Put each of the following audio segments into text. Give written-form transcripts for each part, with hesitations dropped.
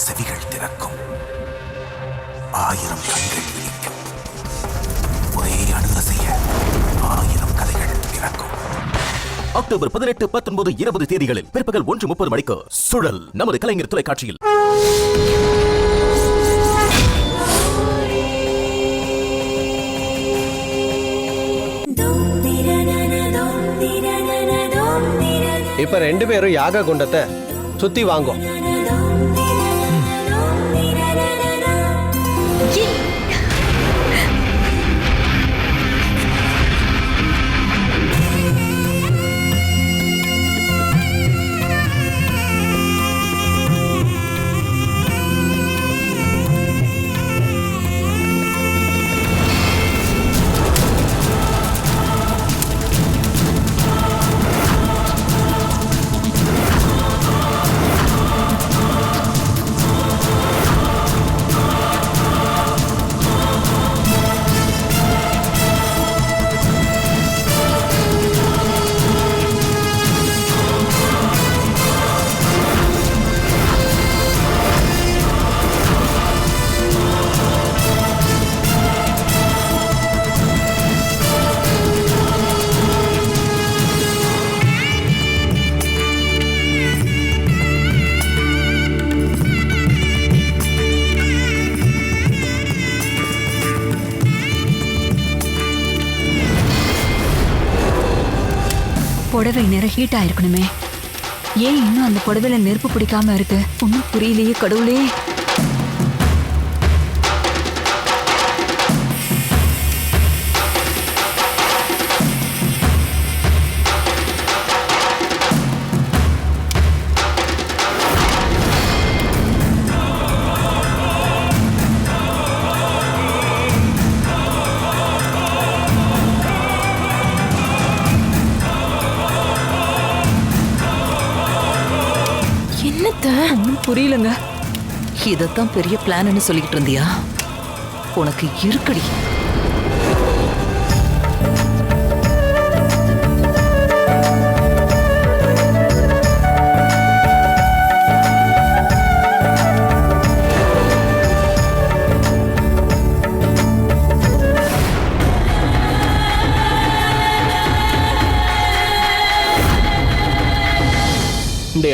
செவிகள் திறக்கும், 1000 கண்கள் விழிக்கும், ஒரே அணுகசைய 1000 கதைகள் பிறக்கும். அக்டோபர் 18, 19, 20 தேதிகளில் பிற்பகல் 1:30 மணிக்கு சுழல் நமது கலைஞர் தொலைக்காட்சியில். இப்ப 2 பேரும் யாக குண்டத்தை சுத்தி வாங்கும். புடவை நேரம் ஹீட் ஆயிருக்கணுமே, ஏன் இன்னும் அந்த புடவையில நெருப்பு பிடிக்காம இருக்கு? ஒன்னும் புரியலையே கடவுளே. ஒன்னும் புரியலங்க. இதத்தான் பெரிய பிளான்னு சொல்லிக்கிட்டு இருந்தியா? உனக்கு இருக்குடி.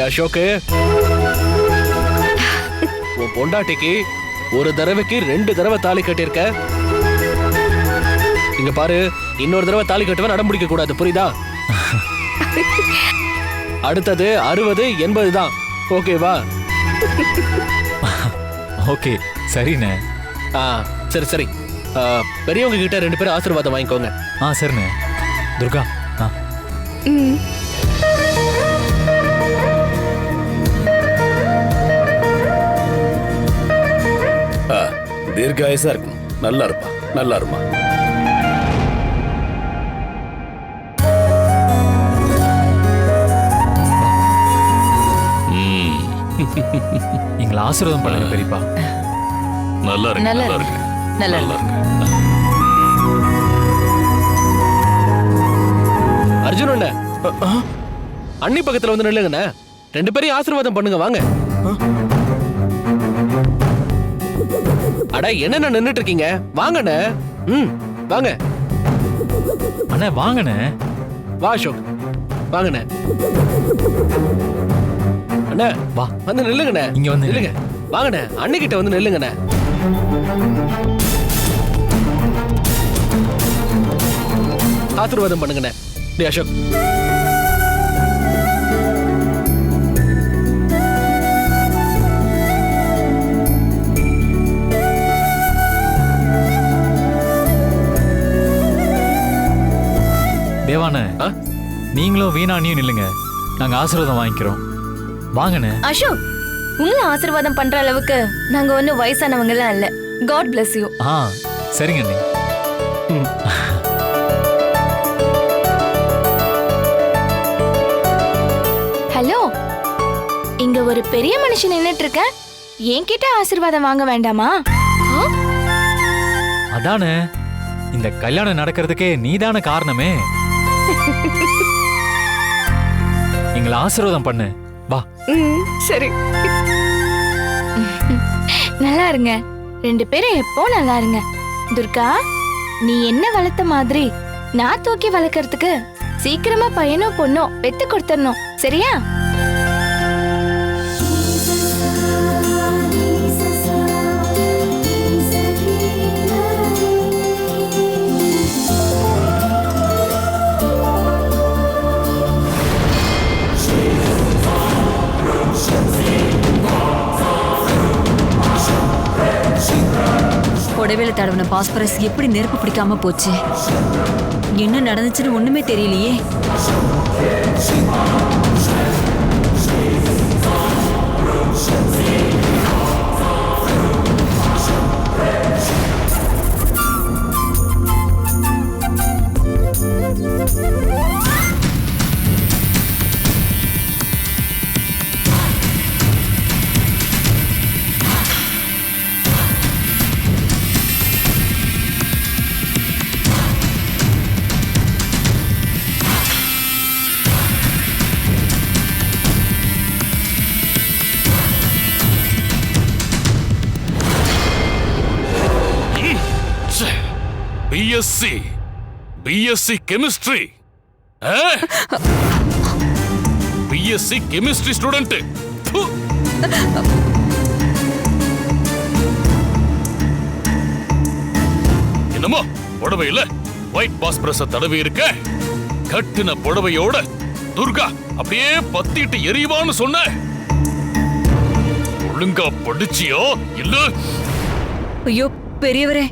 அசோக்கு, உன் பொண்டாட்டிக்கு ஒரு தடவைக்கு 2 தடவை தாலி கட்டியிருக்க. இங்க பாரு, இன்னொரு தடவை தாலி கட்டுவ நடம் பிடிக்க கூடாது, புரியுதா? அடுத்தது 60, 80 தான். ஓகேவா? ஓகே, சரிண்ணே. சரி சரி. பெரியவங்க கிட்ட 2 பேரும் ஆசீர்வாதம் வாங்கிக்கோங்க. சரிண்ணே. துர்கா. தீர்காயசா இருக்கும். நல்லா இருப்பா, நல்லா இருமா. எங்களை ஆசீர்வாதம் பண்ணுங்க பெரியப்பா. நல்லா இருக்கு, நல்லா இருக்கு, நல்லா இருக்கு. அர்ஜுன் அண்ணா, அண்ணி பக்கத்துல வந்து நில்லுங்கண்ணா. 2 பேரையும் ஆசீர்வாதம் பண்ணுங்க, வாங்க. அட, என்ன நின்னுட்டு இருக்கீங்க? வாங்கண்ணே. வாங்க அண்ணா, வாங்கண்ணே. வா அசோக், வாங்கண்ணே. அண்ணா, வா, வந்து நில்லுங்கண்ணே. இங்க வந்து நில்லுங்க. வாங்கண்ணே, அண்ணிக்கிட்ட வந்து நில்லுங்கண்ணே. ஆசீர்வாதம் பண்ணுங்கண்ணே. டேய் அசோக், தேவானே, நீங்களும் வீணானியும் நில்லுங்க. நாங்க ஆசீர்வாதம் வாங்கிக்கிறோம். வாங்கண்ணே. அசோக், உங்களை ஆசீர்வாதம் பண்ற அளவுக்கு நாங்க ஒன்னும் வயசானவங்க எல்லாம் இல்ல. God bless you. சரிங்க அண்ணி. ஹலோ, இங்க ஒரு பெரிய மனுஷன் நின்னுட்டு இருக்க. என்கிட்ட ஆசீர்வாதம் வாங்க வேண்டாமா? அதானே, இந்த கல்யாணம் நடக்கிறதுக்கே நீதான காரணமே. எங்களை ஆசீர்வாதம் பண்ணு, வா. சரி. நல்லா இருங்க. 2 பேரும் எப்போ நல்லா இருங்க. துர்கா, நீ என்ன வளர்த்த மாதிரி நான் தூக்கி வளர்க்கறதுக்கு சீக்கிரமா பையனோ பொண்ணோ பெத்து கொடுத்துடணும். சரியா? புடவையில தடவின பாஸ்பரஸ் எப்படி நெருப்பு பிடிக்காம போச்சு? என்ன நடந்துச்சுன்னு ஒண்ணுமே தெரியலையே. BSc chemistry, BSc chemistry student. என்னமோ புடவையில ஒயிட் பாஸ்பரஸ தடவி இருக்க, கட்டின புடவையோட துர்கா அப்படியே பத்திட்டு எரிவான்னு சொன்ன. ஒழுங்கா படிச்சியோ இல்ல? ஐயோ பெரியவரே,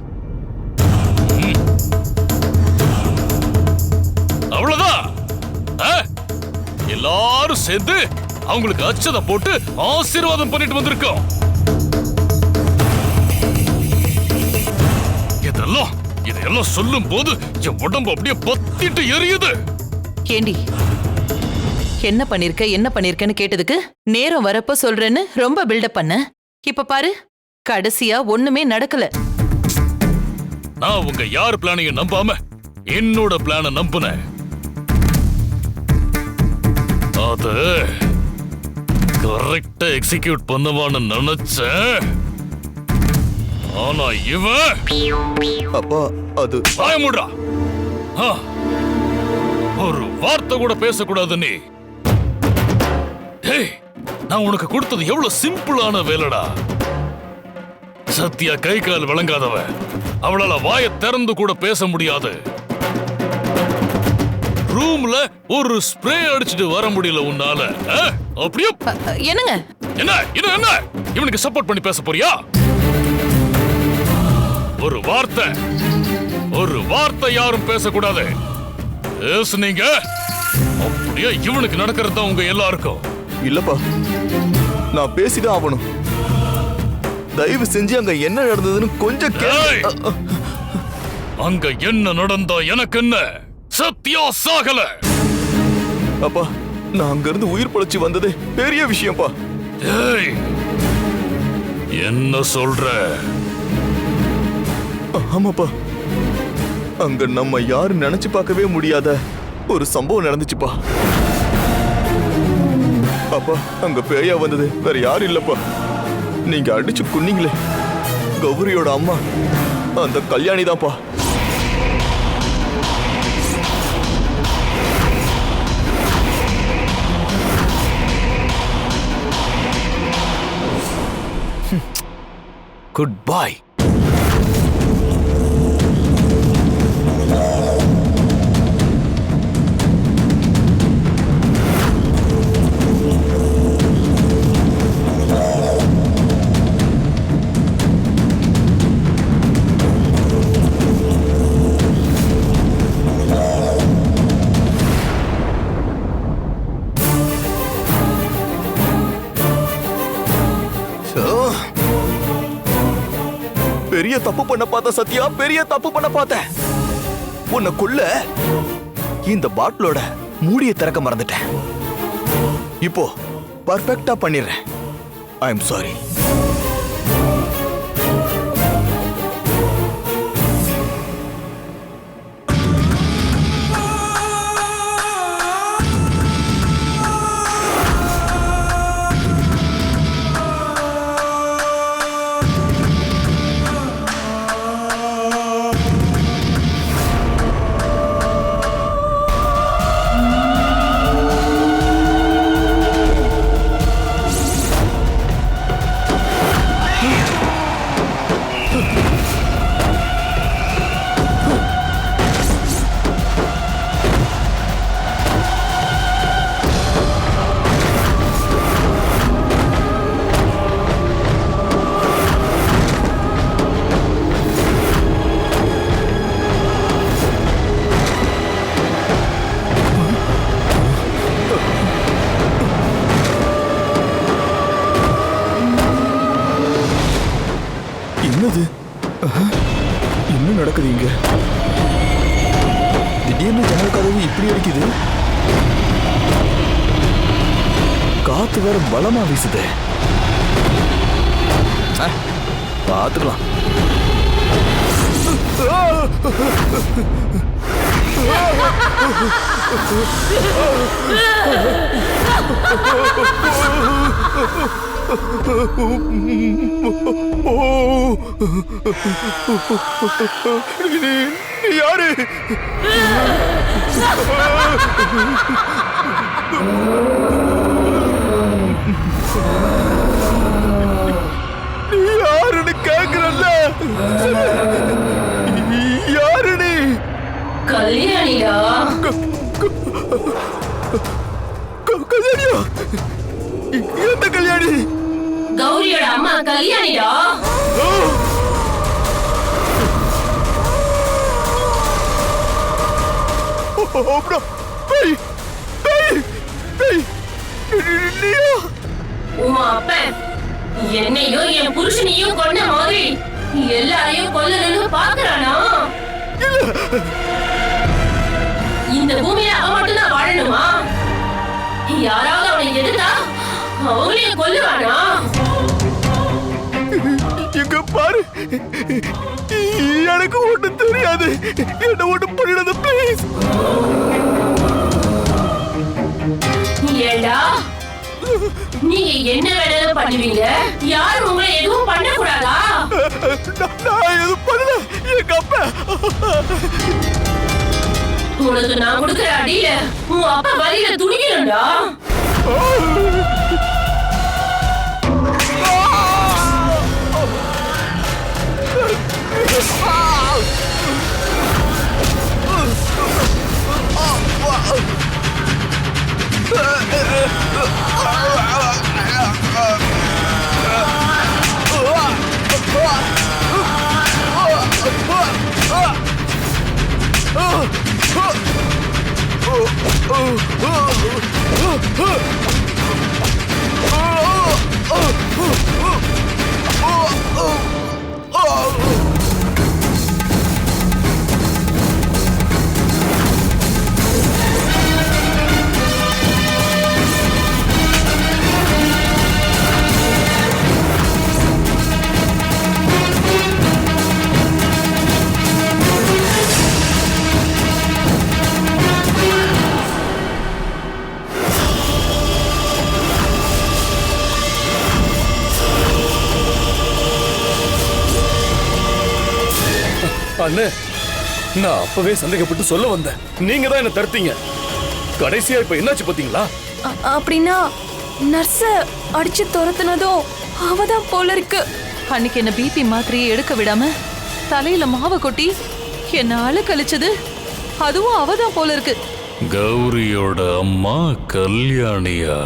அவ்வளவுதான். எல்லாரும் சேர்ந்து அவங்களுக்கு அச்சதை போட்டு ஆசீர்வாதம் பண்ணிட்டு வந்திருக்கோம். இதெல்லாம் சொல்லும் போது என் உடம்பு அப்படியே பத்திட்டு எரியுது. ஏண்டி, என்ன பண்ணிருக்கன்னு கேட்டதுக்கு நேரம் வரப்ப சொல்றேன்னு ரொம்ப பில்டப் பண்ண. இப்ப பாரு, கடைசியா ஒண்ணுமே நடக்கல. நான் உங்க யார் பிளானையும் நம்பாம என்னோட பிளான நம்புனேன். அது கரெக்டா எக்ஸிக்யூட் பண்ணுவான்னு நினைச்சேன். ஆனா இவன் அப்பா அது பயமுடா. ஒரு வார்த்தை கூட பேசக்கூடாது நீ. நான் உனக்கு கொடுத்தது எவ்வளவு சிம்பிளான வேலைடா. சத்யா கை கால் விளங்காதவ, அவளால வாயை திறந்து கூட பேச முடியாது. ரூம்ல ஒரு ஸ்ப்ரே அடிச்சிட்டு வர முடியல உன்னால. அப்படியே என்னங்க என்ன என்ன இவனுக்கு சப்போர்ட் பண்ணி பேச போறியா? ஒரு வார்த்தை யாரும் பேசக்கூடாது. பேசுனீங்க அப்படியே இவனுக்கு நடக்கிறது தான் உங்க எல்லாருக்கும். இல்லப்பா, நான் பேசிதான் ஆகணும். தயவு செஞ்சு அங்க என்ன நடந்ததுன்னு கொஞ்சம் அங்க என்ன நடந்தா எனக்கு என்ன? சத்யா சாகல. அப்பா, நான் அங்க இருந்து உயிர் பொழைச்சு வந்ததே பெரிய விஷயம்ப்பா. என்ன சொல்ற? ஆமாப்பா, அங்க நம்ம யாரும் நினைச்சு பார்க்கவே முடியாத ஒரு சம்பவம் நடந்துச்சுப்பா. அப்பா, அங்க பேயா வந்தது வேற யாரும் இல்லப்பா, நீங்க அடிச்சு குன்னீங்களே கௌரியோட அம்மா, அந்த கல்யாணி தான்ப்பா. Good bye. பெரிய தப்பு பண்ண பார்த்த சத்யா, பெரிய தப்பு பண்ண பார்த்த. உன்னை கொல்ல இந்த பாட்டிலோட மூடியை திறக்க மறந்துட்டேன். இப்போ பர்ஃபெக்ட்டா பண்ணிடுறேன். I am sorry. என்னது என்ன நடக்குது இங்க? திடீர்னு ஜன்னல் கதவு இப்படி அடிக்குது. காத்து வேற பலமா வீசுதே. பாத்துக்கலாம். யாரு? யாருன்னு கேக்குறல்ல? யாரு நீ? கல்யாணிடா. கல்யாணியா? எந்த கல்யாணி? கௌரியோட அம்மா கல்யாணிடா. உன் அப்பன் என்னையும் என் புருஷனையும் கொண்ட மாதிரி எல்லாரையும் கொல்லணும்னு பாக்குறானா? இந்த பூமியில அவன் மட்டும்தான் வாழணுமா? யாராவது அவனை எதிர்த்தா அவங்களையும் கொல்லுவானா? எங்க பாரு, எனக்கு ஒண்ணு தெரியாது. என்ன ஒண்ணு பண்ணிடாத ப்ளீஸ். ஏண்டா நீங்க என்ன வேணாலும் பண்ணுவீங்க, யாரும் உங்களை எதுவும் பண்ண கூடாதா? நான் எதுவும் பண்ணல. எங்க அப்பா உனக்கு நான் கொடுக்கிற அடியில உன் அப்பா வழியில துணிக்கணும்டா. அண்ணே, நான் அப்பவே சந்தேகப்பட்டு சொல்ல வந்தேன். நீங்க தான் என்ன தடுத்தீங்க. கடைசியா இப்ப என்னாச்சு பாத்தீங்களா? அப்படின்னா நர்ஸ அடிச்சு துரத்துனதும் அவதான் போல இருக்கு. அன்னைக்கு என்ன பிபி மாத்திரையை எடுக்க விடாம தலையில மாவை கொட்டி என்ன அழுக்கழிச்சது அதுவும் அவதான் போல இருக்கு. கௌரியோட அம்மா கல்யாணியா?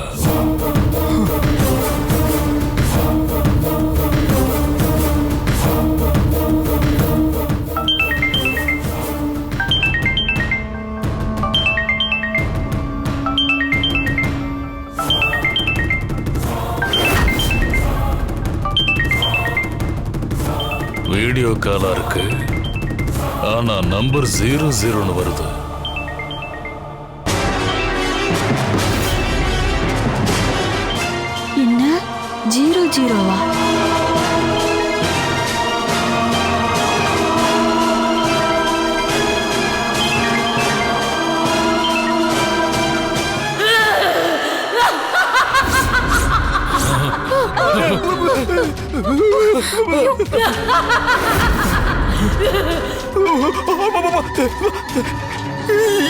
வீடியோ காலா இருக்கு, ஆனா நம்பர் 00ன்னு வருது. என்ன 00வா?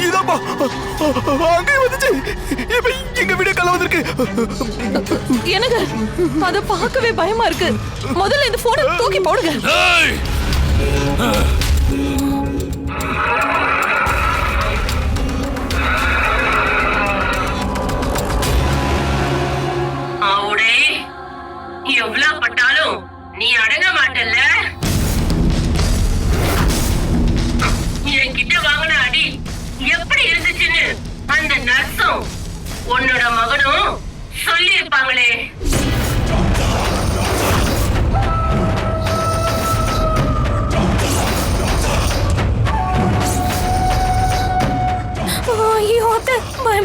இதப்பா அங்கே வந்துச்சு. இப்ப எங்க வீடியோ கால வந்திருக்கு. எனக்கு அத பார்க்கவே பயமா இருக்கு. முதல்ல இந்த போனை தூக்கி போடுங்க. அவளே எவ்வளவு பட்டாலும் நீ அடங்க மாட்டல்ல. என்கிட்ட வாங்கின அடி எப்படி இருந்துச்சுன்னு அந்த நர்ஸும் உன்னோட மகனும் சொல்லி இருப்பாங்களே.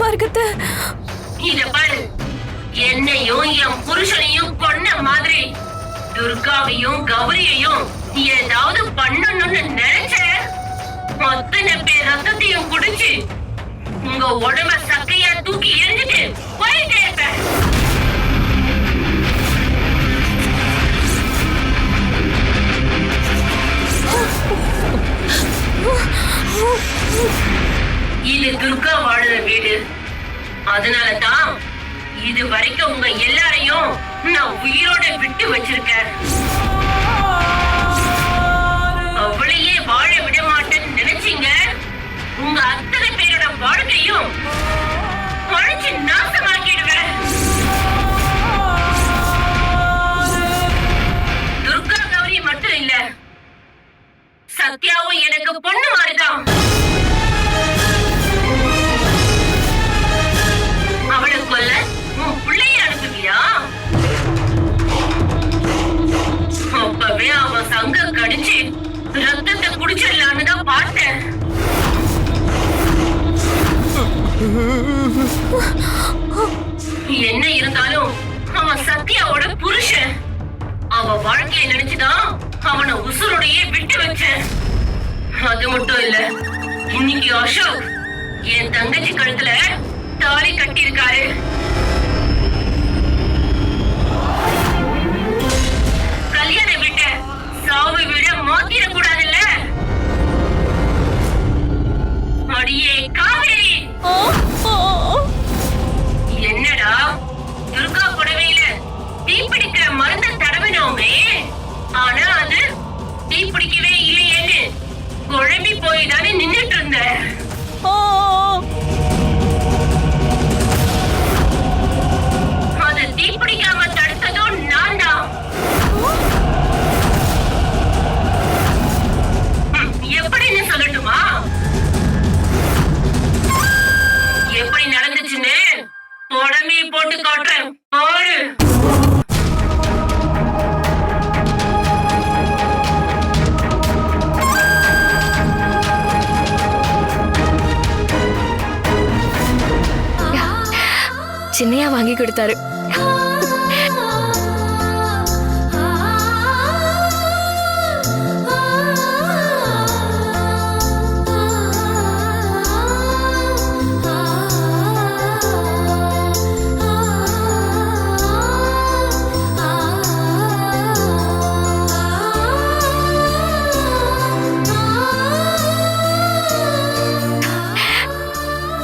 இருக்கு. இத பாரு, என்னையும் என் புருஷனையும் கொன்ன மாதிரி துர்காவையும் கௌரியையும் ஏதாவது பண்ணணும்னு நினைச்ச மொத்தன பேர் ரத்தத்தையும் குடிச்சு உங்க உடம்ப சக்கையா தூக்கி எரிஞ்சிட்டு போயிட்டே இருப்பேன். இது துர்கா வாழுற வீடு. அதனாலதான் இது வரைக்கும் உங்க எல்லாரையும் நான் உயிரோட விட்டு வச்சிருக்கேன். அவளையே வாழ விட மாட்டேன்னு நினைச்சீங்க, உங்க அத்தனை பேரோட வாழ்க்கையும் பழிச்சு நாசமாக்கிடுவேன். துர்கா கௌரி மட்டும் இல்ல, சத்யாவும் எனக்கு பொண்ணு மாதிரிதான். அவளை கொல்ல உன் பிள்ளைய அனுப்புவியா? அப்பவே அவன் சங்க கடிச்சு ரத்தத்தை குடிச்சிடலான்னு தான் பார்த்தேன். என்ன இருந்தாலும் அவன் சத்யாவோட புருஷன். அவ வாழ்க்கையை நினைச்சுதான் அவனை உசுரோடையே விட்டு வச்சேன். அது மட்டும் இல்ல, இன்னைக்கு அசோக் என் தங்கச்சி கழுத்துல தாலி கட்டியிருக்காரு. கல்யாண வீட்ட சாவு விட மாத்திர கூடாதுல்ல. அடியே காவேரி, என்னடா துர்கா புடவையில தீப்பிடிக்கிற மருந்த தடவினோமே, ஆனா அது தீப்பிடிக்கவே இல்லையேன்னு குழம்பி போய் தானே நின்னுட்டு இருந்த. அது தீப்பிடிக்காம தடுத்ததும் நான் தான். எப்படின்னு சொல்லட்டுமா? எப்படி நடந்துச்சுன்னு உடம்பே போட்டு காட்டுறேன் பாரு. சின்னையா வாங்கி கொடுத்தாரு.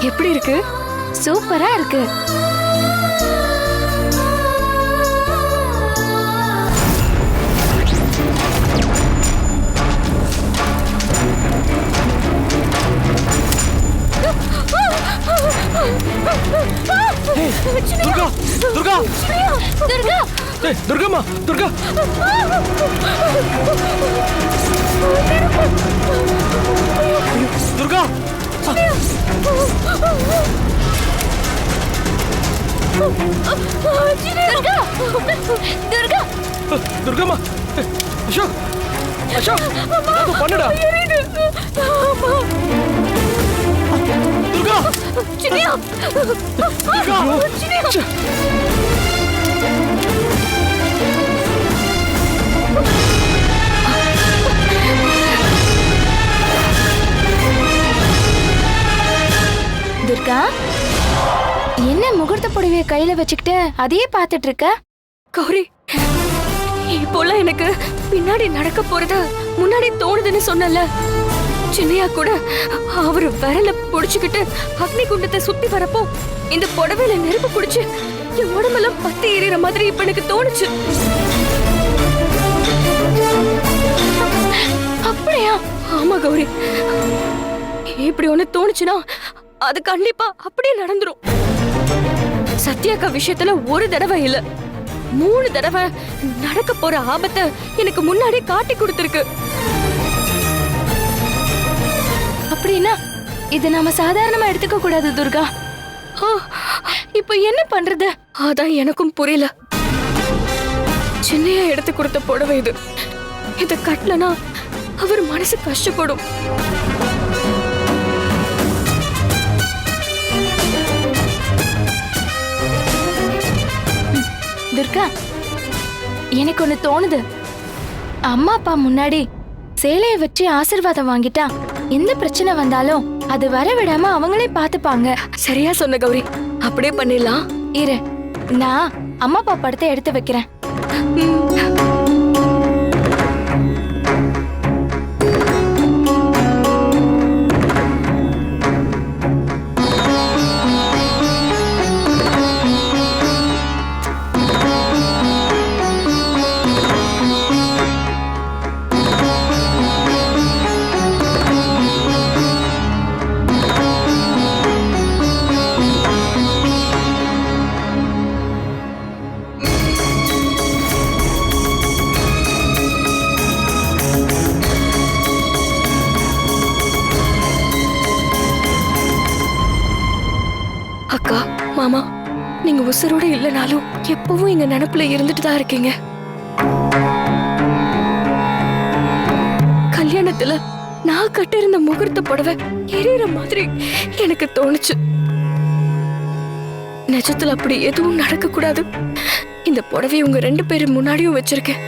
எப்படி இருக்கு? சூப்பரா இருக்கு. துர்கா, துர்கா, துர்கா, ஏய், துர்காம்மா, துர்கா. துர்கா, துர்கா, துர்கா, துர்காம்மா, ஏய், அசோக், அசோக், ஏதாவது பண்ணுடா. துர்கா, சின்னையா, துர்கா, சின்னையா. துர்கா, என்ன முகூர்த்த புடவைய கையில வச்சுக்கிட்டு அதையே பாத்துட்டு இருக்க? கௌரி, இப்போலாம் எனக்கு பின்னாடி நடக்க போறது முன்னாடி தோணுதுன்னு சொன்னல. சின்னையா கூட அவரு விரல புடிச்சுக்கிட்டு அக்னி குண்டத்தை சுத்தி வரப்போ இந்த புடவையில நெருப்பு புடிச்சு என் உடம்பெல்லாம் பத்தி எறிகிற மாதிரி இப்ப எனக்கு தோணுச்சு. அப்படியா? ஆமா கௌரி, இப்படி ஒண்ணு தோணுச்சுன்னா அது கண்டிப்பா அப்படியே நடந்துரும். சத்யாக்கா விஷயத்துல ஒரு தடவை இல்ல, 3 தடவை நடக்க போற ஆபத்தை எனக்கு முன்னாடி காட்டி கொடுத்திருக்கு. அப்படின்னா இத நாம சாதாரணமா எடுத்துக்க கூடாது துர்கா. இப்ப என்ன பண்றது? அதான் எனக்கும் புரியல. சின்னையா எடுத்து கொடுத்த புடவை இது. இத கட்டலனா அவர் மனசு கஷ்டப்படும். துர்கா, எனக்கு ஒண்ணு தோணுது. அம்மா அப்பா முன்னாடி சேலைய வச்சு ஆசீர்வாதம் வாங்கிட்டா எந்த பிரச்சனை வந்தாலும் அது வர விடாம அவங்களே பாத்துப்பாங்க. சரியா சொன்ன கௌரி, அப்படியே பண்ணிடலாம். இரு, நான் அம்மா அப்பா படத்தை எடுத்து வைக்கிறேன். அக்கா, மாமா, நீங்க உசுரோட இல்லைனாலும் எப்பவும் எங்க நினைப்புல இருந்துட்டு தான் இருக்கீங்க. கல்யாணத்துல நான் கட்டிருந்த முகூர்த்த புடவை எரியற மாதிரி எனக்கு தோணுச்சு. நிஜத்துல அப்படி எதுவும் நடக்க கூடாது. இந்த புடவை உங்க 2 பேரு முன்னாடியும் வச்சிருக்கேன்.